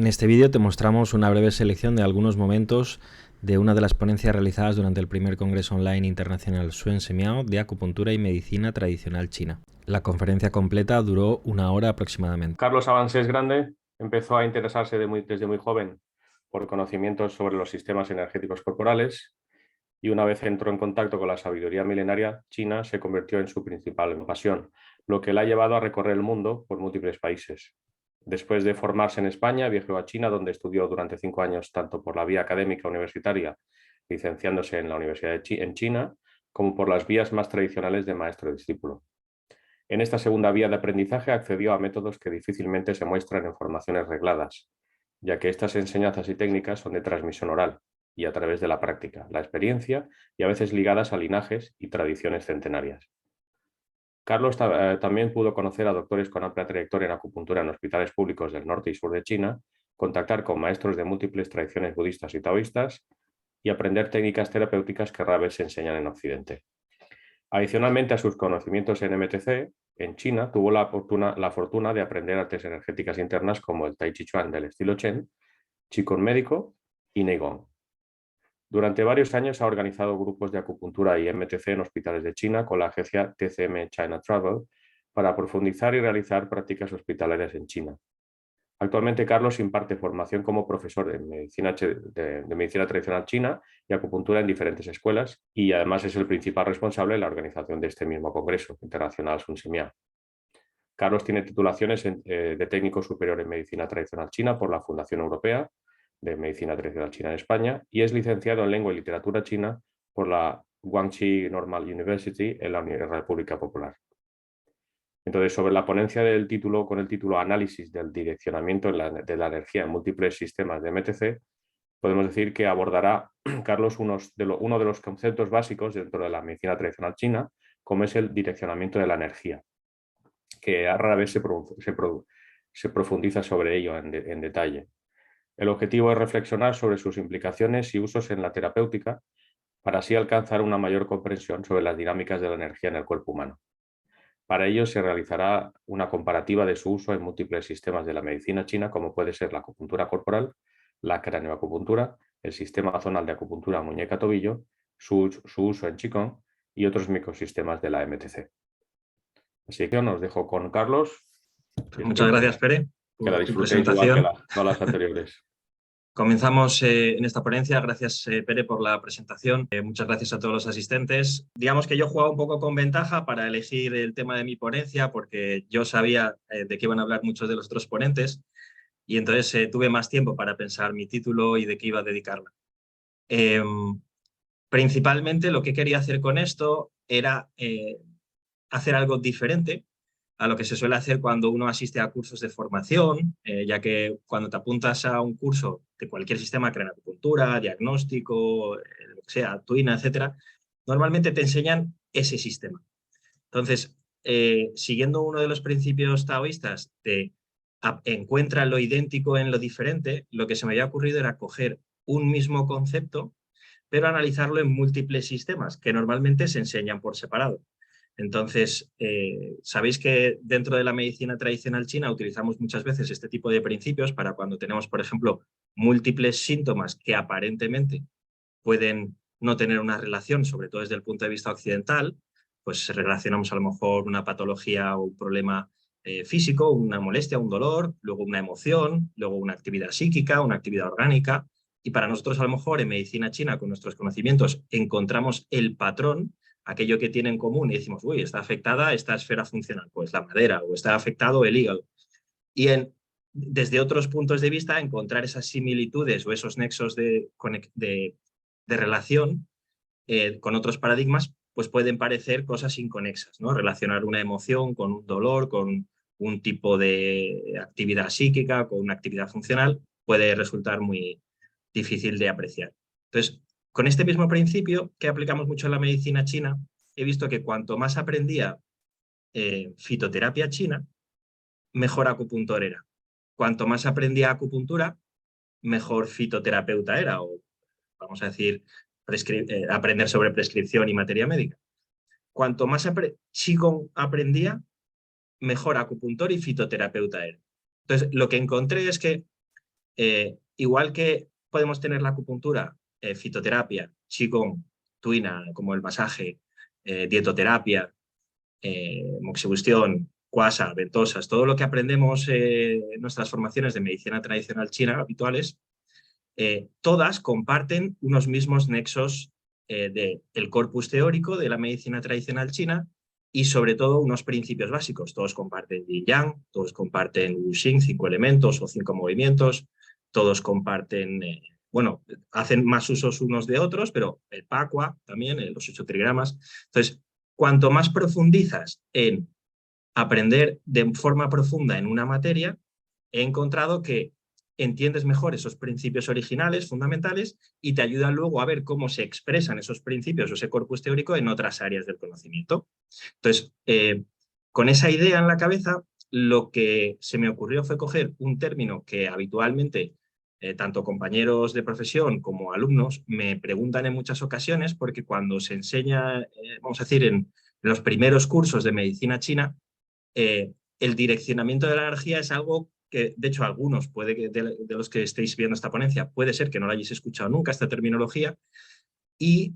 En este vídeo te mostramos una breve selección de algunos momentos de una de las ponencias realizadas durante el primer Congreso Online Internacional Suen Semiao de Acupuntura y Medicina Tradicional China. La conferencia completa duró 1 hora aproximadamente. Carlos Avancés Grande empezó a interesarse desde muy joven por conocimientos sobre los sistemas energéticos corporales y una vez entró en contacto con la sabiduría milenaria china se convirtió en su principal pasión, lo que le ha llevado a recorrer el mundo por múltiples países. Después de formarse en España, viajó a China, donde estudió durante 5 años tanto por la vía académica universitaria, licenciándose en la Universidad en China, como por las vías más tradicionales de maestro-discípulo. En esta segunda vía de aprendizaje accedió a métodos que difícilmente se muestran en formaciones regladas, ya que estas enseñanzas y técnicas son de transmisión oral y a través de la práctica, la experiencia y a veces ligadas a linajes y tradiciones centenarias. Carlos también pudo conocer a doctores con amplia trayectoria en acupuntura en hospitales públicos del norte y sur de China, contactar con maestros de múltiples tradiciones budistas y taoístas y aprender técnicas terapéuticas que rara vez se enseñan en Occidente. Adicionalmente a sus conocimientos en MTC, en China tuvo la fortuna de aprender artes energéticas internas como el Tai Chi Chuan del estilo Chen, Qigong médico y Neigong. Durante varios años ha organizado grupos de acupuntura y MTC en hospitales de China con la agencia TCM China Travel para profundizar y realizar prácticas hospitalarias en China. Actualmente Carlos imparte formación como profesor de medicina tradicional china y acupuntura en diferentes escuelas y además es el principal responsable de la organización de este mismo Congreso Internacional Sun Simiao. Carlos tiene titulaciones de técnico superior en medicina tradicional china por la Fundación Europea de Medicina Tradicional China en España y es licenciado en Lengua y Literatura China por la Guangxi Normal University en la República Popular. Entonces, sobre la ponencia del título, con el título Análisis del direccionamiento de la energía en múltiples sistemas de MTC, podemos decir que abordará, Carlos, uno de los conceptos básicos dentro de la medicina tradicional china, como es el direccionamiento de la energía, que a rara vez se profundiza sobre ello en detalle. El objetivo es reflexionar sobre sus implicaciones y usos en la terapéutica para así alcanzar una mayor comprensión sobre las dinámicas de la energía en el cuerpo humano. Para ello se realizará una comparativa de su uso en múltiples sistemas de la medicina china, como puede ser la acupuntura corporal, la craneoacupuntura, el sistema zonal de acupuntura muñeca-tobillo, su uso en Qigong y otros microsistemas de la MTC. Así que os dejo con Carlos. Muchas gracias, Pere, que la por tu disfrutéis igual que presentación. todas las anteriores. Comenzamos en esta ponencia. Gracias, Pere, por la presentación. Muchas gracias a todos los asistentes. Digamos que yo jugaba un poco con ventaja para elegir el tema de mi ponencia porque yo sabía de qué iban a hablar muchos de los otros ponentes y entonces tuve más tiempo para pensar mi título y de qué iba a dedicarla. Principalmente lo que quería hacer con esto era hacer algo diferente a lo que se suele hacer cuando uno asiste a cursos de formación, ya que cuando te apuntas a un curso de cualquier sistema, acupuntura, diagnóstico, lo que sea, tuina, etcétera, normalmente te enseñan ese sistema. Entonces, siguiendo uno de los principios taoístas de encuentra lo idéntico en lo diferente, lo que se me había ocurrido era coger un mismo concepto, pero analizarlo en múltiples sistemas que normalmente se enseñan por separado. Entonces, sabéis que dentro de la medicina tradicional china utilizamos muchas veces este tipo de principios para cuando tenemos, por ejemplo, múltiples síntomas que aparentemente pueden no tener una relación, sobre todo desde el punto de vista occidental, pues relacionamos a lo mejor una patología o un problema físico, una molestia, un dolor, luego una emoción, luego una actividad psíquica, una actividad orgánica, y para nosotros a lo mejor en medicina china, con nuestros conocimientos, encontramos el patrón, aquello que tiene en común y decimos, uy, está afectada esta esfera funcional, pues la madera, o está afectado el hígado. Y desde otros puntos de vista encontrar esas similitudes o esos nexos de relación con otros paradigmas, pues pueden parecer cosas inconexas, ¿no? Relacionar una emoción con un dolor, con un tipo de actividad psíquica, con una actividad funcional, puede resultar muy difícil de apreciar. Entonces, con este mismo principio que aplicamos mucho en la medicina china, he visto que cuanto más aprendía fitoterapia china, mejor acupuntor era. Cuanto más aprendía acupuntura, mejor fitoterapeuta era, o vamos a decir, aprender sobre prescripción y materia médica. Cuanto más Qigong aprendía, mejor acupuntor y fitoterapeuta era. Entonces, lo que encontré es que igual que podemos tener la acupuntura, fitoterapia, qigong, tuina, como el masaje, dietoterapia, moxibustión, cuasa, ventosas, todo lo que aprendemos en nuestras formaciones de medicina tradicional china habituales, todas comparten unos mismos nexos del corpus teórico de la medicina tradicional china y sobre todo unos principios básicos. Todos comparten Yin Yang, todos comparten Wuxing, 5 elementos o 5 movimientos, todos comparten, bueno, hacen más usos unos de otros, pero el Pakua también, los 8 trigramas. Entonces, cuanto más profundizas en aprender de forma profunda en una materia, he encontrado que entiendes mejor esos principios originales, fundamentales, y te ayuda luego a ver cómo se expresan esos principios o ese corpus teórico en otras áreas del conocimiento. Entonces, con esa idea en la cabeza, lo que se me ocurrió fue coger un término que habitualmente tanto compañeros de profesión como alumnos me preguntan en muchas ocasiones, porque cuando se enseña, vamos a decir, en los primeros cursos de medicina china, el direccionamiento de la energía es algo que, de hecho, algunos puede que de los que estéis viendo esta ponencia, puede ser que no la hayáis escuchado nunca, esta terminología, y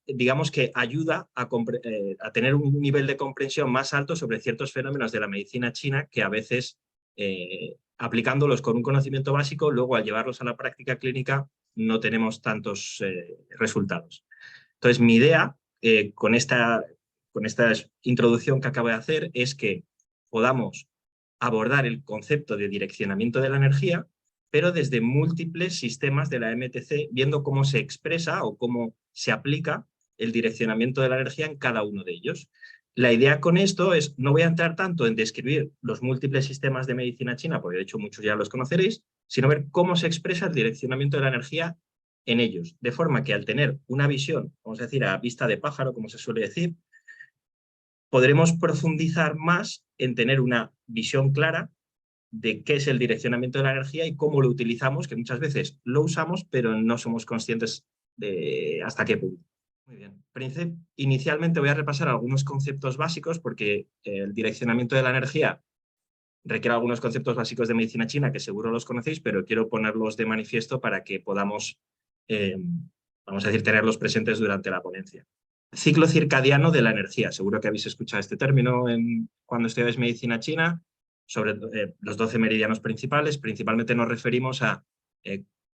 digamos que ayuda a tener un nivel de comprensión más alto sobre ciertos fenómenos de la medicina china que a veces, aplicándolos con un conocimiento básico, luego al llevarlos a la práctica clínica no tenemos tantos resultados. Entonces, mi idea con esta introducción que acabo de hacer es que podamos abordar el concepto de direccionamiento de la energía, pero desde múltiples sistemas de la MTC, viendo cómo se expresa o cómo se aplica el direccionamiento de la energía en cada uno de ellos. La idea con esto es, no voy a entrar tanto en describir los múltiples sistemas de medicina china, porque de hecho muchos ya los conoceréis, sino ver cómo se expresa el direccionamiento de la energía en ellos, de forma que al tener una visión, vamos a decir, a vista de pájaro, como se suele decir, podremos profundizar más en tener una visión clara de qué es el direccionamiento de la energía y cómo lo utilizamos, que muchas veces lo usamos, pero no somos conscientes de hasta qué punto. Muy bien. Inicialmente voy a repasar algunos conceptos básicos, porque el direccionamiento de la energía requiere algunos conceptos básicos de medicina china, que seguro los conocéis, pero quiero ponerlos de manifiesto para que podamos, vamos a decir, tenerlos presentes durante la ponencia. Ciclo circadiano de la energía. Seguro que habéis escuchado este término cuando estudiáis medicina china, sobre los 12 meridianos principales. Principalmente nos referimos a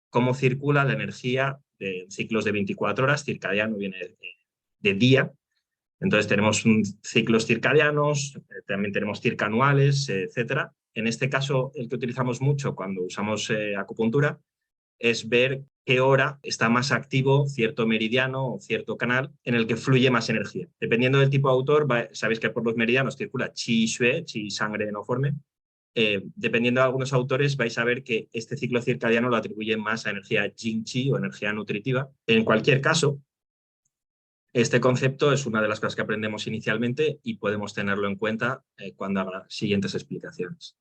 cómo circula la energía en ciclos de 24 horas. Circadiano viene de día. Entonces tenemos ciclos circadianos, también tenemos circanuales, etc. En este caso, el que utilizamos mucho cuando usamos acupuntura es ver qué hora está más activo cierto meridiano o cierto canal en el que fluye más energía. Dependiendo del tipo de autor, sabéis que por los meridianos circula qi xue, qi sangre no forme. Dependiendo de algunos autores vais a ver que este ciclo circadiano lo atribuyen más a energía jing qi o energía nutritiva. En cualquier caso, este concepto es una de las cosas que aprendemos inicialmente y podemos tenerlo en cuenta cuando haga siguientes explicaciones.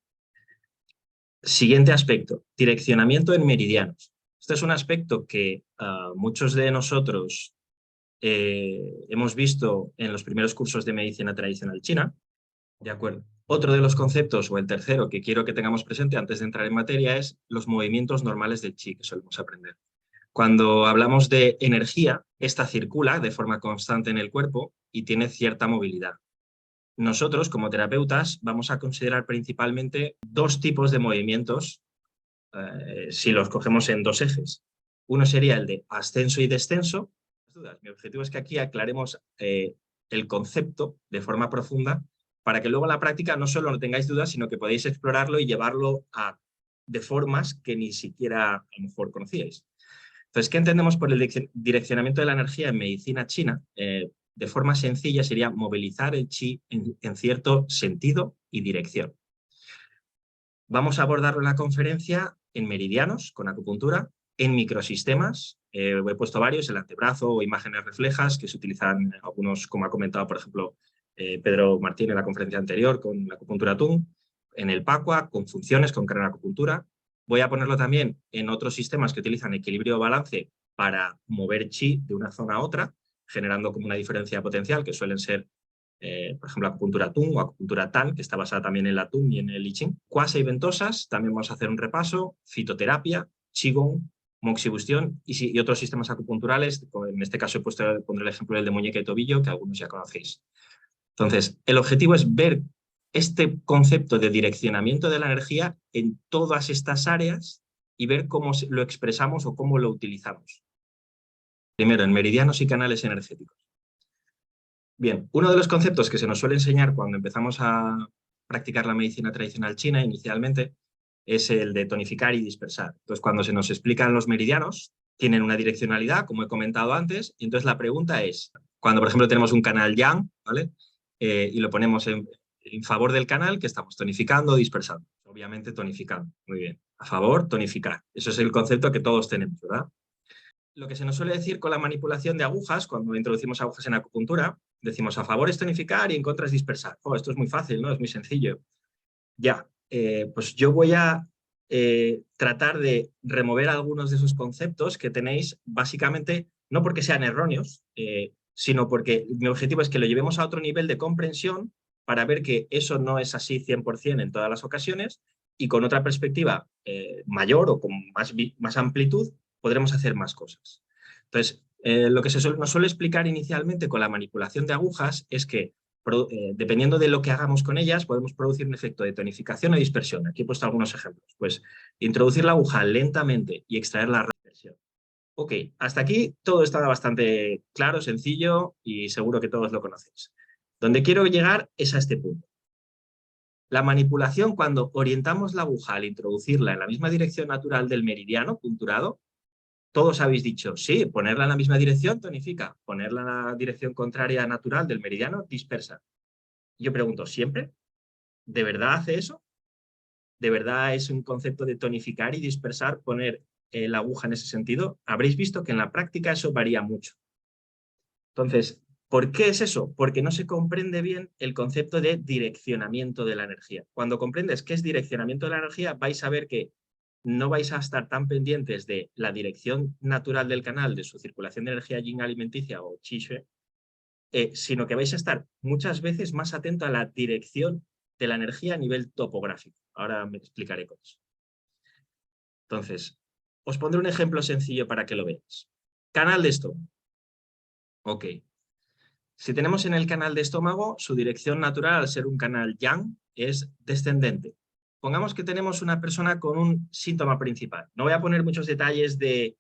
Siguiente aspecto, direccionamiento en meridianos. Este es un aspecto que muchos de nosotros hemos visto en los primeros cursos de medicina tradicional china. De acuerdo. Otro de los conceptos, o el tercero, que quiero que tengamos presente antes de entrar en materia es los movimientos normales del chi que solemos aprender. Cuando hablamos de energía, esta circula de forma constante en el cuerpo y tiene cierta movilidad. Nosotros, como terapeutas, vamos a considerar principalmente dos tipos de movimientos si los cogemos en dos ejes. Uno sería el de ascenso y descenso. Mi objetivo es que aquí aclaremos el concepto de forma profunda para que luego en la práctica no solo no tengáis dudas, sino que podéis explorarlo y llevarlo de formas que ni siquiera a lo mejor conocíais. Entonces, ¿qué entendemos por el direccionamiento de la energía en medicina china? De forma sencilla sería movilizar el chi en cierto sentido y dirección. Vamos a abordarlo en la conferencia en meridianos, con acupuntura, en microsistemas. He puesto varios, el antebrazo o imágenes reflejas, que se utilizan algunos, como ha comentado, por ejemplo, Pedro Martín en la conferencia anterior, con la acupuntura Tung, en el Pakua, con funciones, con cranoacupuntura. Voy a ponerlo también en otros sistemas que utilizan equilibrio o balance para mover chi de una zona a otra, generando como una diferencia potencial, que suelen ser por ejemplo, acupuntura Tung o acupuntura Tan, que está basada también en la Tung y en el I Ching. Cuasa y ventosas, también vamos a hacer un repaso. Fitoterapia, Qigong, moxibustión y otros sistemas acupunturales. En este caso pondré el ejemplo del de muñeca y tobillo, que algunos ya conocéis. Entonces, el objetivo es ver este concepto de direccionamiento de la energía en todas estas áreas y ver cómo lo expresamos o cómo lo utilizamos. Primero, en meridianos y canales energéticos. Bien, uno de los conceptos que se nos suele enseñar cuando empezamos a practicar la medicina tradicional china inicialmente es el de tonificar y dispersar. Entonces, cuando se nos explican los meridianos, tienen una direccionalidad, como he comentado antes, y entonces la pregunta es, cuando por ejemplo tenemos un canal yang, ¿vale? Y lo ponemos en favor del canal, que estamos tonificando o dispersando. Obviamente tonificando, muy bien. A favor, tonificar. Eso es el concepto que todos tenemos, ¿verdad? Lo que se nos suele decir con la manipulación de agujas, cuando introducimos agujas en acupuntura, decimos a favor es tonificar y en contra es dispersar. Oh, esto es muy fácil, ¿no? Es muy sencillo. Ya, pues yo voy a tratar de remover algunos de esos conceptos que tenéis, básicamente, no porque sean erróneos, sino porque mi objetivo es que lo llevemos a otro nivel de comprensión para ver que eso no es así 100% en todas las ocasiones y con otra perspectiva mayor o con más amplitud podremos hacer más cosas. Entonces, lo que nos suele explicar inicialmente con la manipulación de agujas es que dependiendo de lo que hagamos con ellas, podemos producir un efecto de tonificación o dispersión. Aquí he puesto algunos ejemplos. Pues introducir la aguja lentamente y extraer la dispersión. Ok, hasta aquí todo está bastante claro, sencillo y seguro que todos lo conocéis. Donde quiero llegar es a este punto. La manipulación, cuando orientamos la aguja al introducirla en la misma dirección natural del meridiano punturado, todos habéis dicho, sí, ponerla en la misma dirección tonifica, ponerla en la dirección contraria natural del meridiano dispersa. Yo pregunto, ¿siempre? ¿De verdad hace eso? ¿De verdad es un concepto de tonificar y dispersar, poner la aguja en ese sentido? Habréis visto que en la práctica eso varía mucho. Entonces, ¿por qué es eso? Porque no se comprende bien el concepto de direccionamiento de la energía. Cuando comprendes qué es direccionamiento de la energía, vais a ver que no vais a estar tan pendientes de la dirección natural del canal, de su circulación de energía yin alimenticia o qi shui, sino que vais a estar muchas veces más atento a la dirección de la energía a nivel topográfico. Ahora me explicaré con eso. Entonces, os pondré un ejemplo sencillo para que lo veáis. Canal de estómago. Ok. Si tenemos en el canal de estómago, su dirección natural, al ser un canal yang, es descendente. Pongamos que tenemos una persona con un síntoma principal. No voy a poner muchos detalles del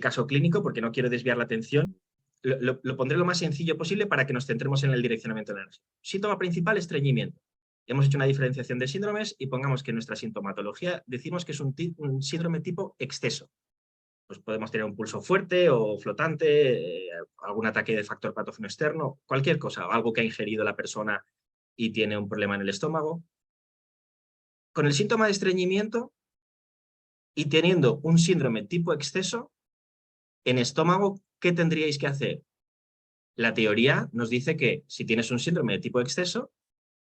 caso clínico porque no quiero desviar la atención. Lo pondré lo más sencillo posible para que nos centremos en el direccionamiento de la energía. Síntoma principal, estreñimiento. Hemos hecho una diferenciación de síndromes y pongamos que en nuestra sintomatología decimos que es un síndrome tipo exceso. Pues podemos tener un pulso fuerte o flotante, algún ataque de factor patógeno externo, cualquier cosa, algo que ha ingerido la persona y tiene un problema en el estómago. Con el síntoma de estreñimiento y teniendo un síndrome tipo exceso, en estómago, ¿qué tendríais que hacer? La teoría nos dice que si tienes un síndrome de tipo exceso,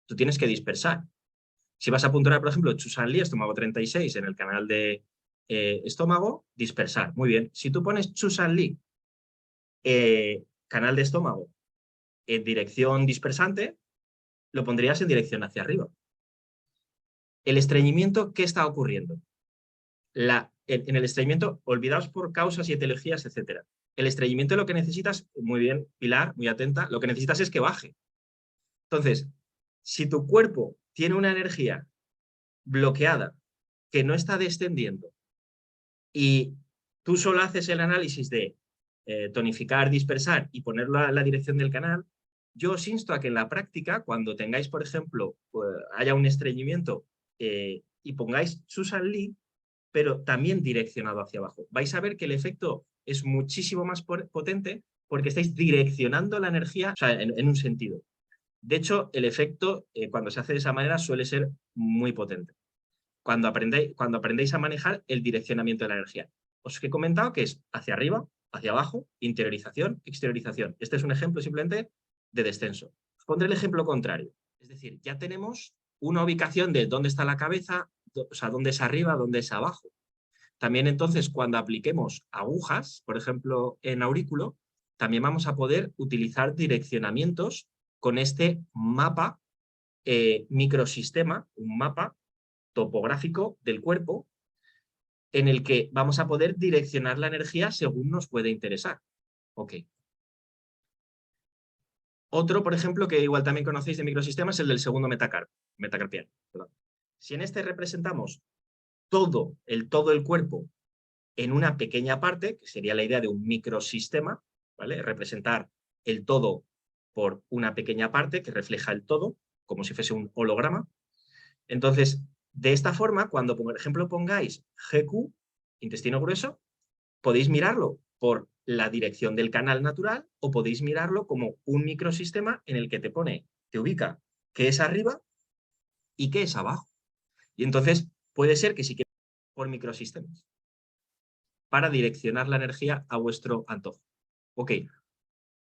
tú tienes que dispersar. Si vas a puntuar, por ejemplo, Chusan Li, estómago 36, en el canal de estómago, dispersar. Muy bien. Si tú pones Chusan Li, canal de estómago, en dirección dispersante, lo pondrías en dirección hacia arriba. El estreñimiento, ¿qué está ocurriendo? En el estreñimiento, olvidaos por causas y etiologías, etc. El estreñimiento lo que necesitas, muy bien, Pilar, muy atenta, lo que necesitas es que baje. Entonces, si tu cuerpo tiene una energía bloqueada que no está descendiendo y tú solo haces el análisis de tonificar, dispersar y ponerlo a la dirección del canal, yo os insto a que en la práctica, cuando tengáis, por ejemplo, haya un estreñimiento y pongáis Chusan Li, pero también direccionado hacia abajo. Vais a ver que el efecto es muchísimo más potente porque estáis direccionando la energía, o sea, en un sentido. De hecho, el efecto, cuando se hace de esa manera, suele ser muy potente. Cuando aprendéis a manejar el direccionamiento de la energía. Os he comentado que es hacia arriba, hacia abajo, interiorización, exteriorización. Este es un ejemplo simplemente de descenso. Os pondré el ejemplo contrario. Es decir, ya tenemos una ubicación de dónde está la cabeza, o sea, dónde es arriba, dónde es abajo. También entonces, cuando apliquemos agujas, por ejemplo, en aurículo, también vamos a poder utilizar direccionamientos con este mapa microsistema, un mapa topográfico del cuerpo en el que vamos a poder direccionar la energía según nos puede interesar. Ok. Otro, por ejemplo, que igual también conocéis de microsistema es el del segundo metacarpiano. Perdón. Si en este representamos todo el cuerpo en una pequeña parte, que sería la idea de un microsistema, ¿vale? Representar el todo por una pequeña parte que refleja el todo, como si fuese un holograma. Entonces, de esta forma, cuando por ejemplo pongáis GQ, intestino grueso, podéis mirarlo por la dirección del canal natural o podéis mirarlo como un microsistema en el que te ubica qué es arriba y qué es abajo. Y entonces puede ser que si queréis por microsistemas para direccionar la energía a vuestro antojo. Ok,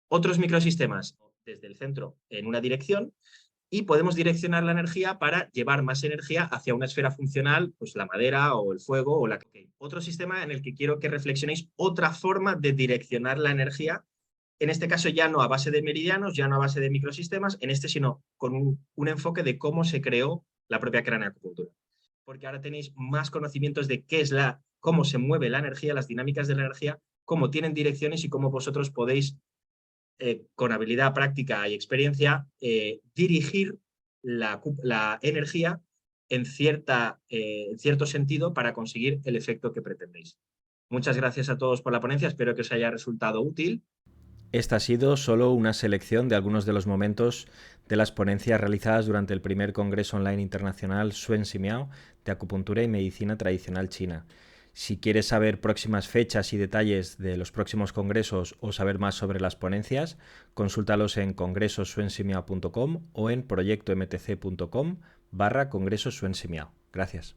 otros microsistemas desde el centro en una dirección y podemos direccionar la energía para llevar más energía hacia una esfera funcional, pues la madera o el fuego o la que... Otro sistema en el que quiero que reflexionéis otra forma de direccionar la energía, en este caso ya no a base de meridianos, ya no a base de microsistemas, en este sino con un enfoque de cómo se creó la propia craneoacupuntura. Porque ahora tenéis más conocimientos de qué es cómo se mueve la energía, las dinámicas de la energía, cómo tienen direcciones y cómo vosotros podéis con habilidad práctica y experiencia, dirigir la energía en cierto sentido para conseguir el efecto que pretendéis. Muchas gracias a todos por la ponencia, espero que os haya resultado útil. Esta ha sido solo una selección de algunos de los momentos de las ponencias realizadas durante el primer Congreso Online Internacional Suen Simiao de Acupuntura y Medicina Tradicional China. Si quieres saber próximas fechas y detalles de los próximos congresos o saber más sobre las ponencias, consúltalos en congresosuensimiao.com o en proyectomtc.com/congresosuensimiao. Gracias.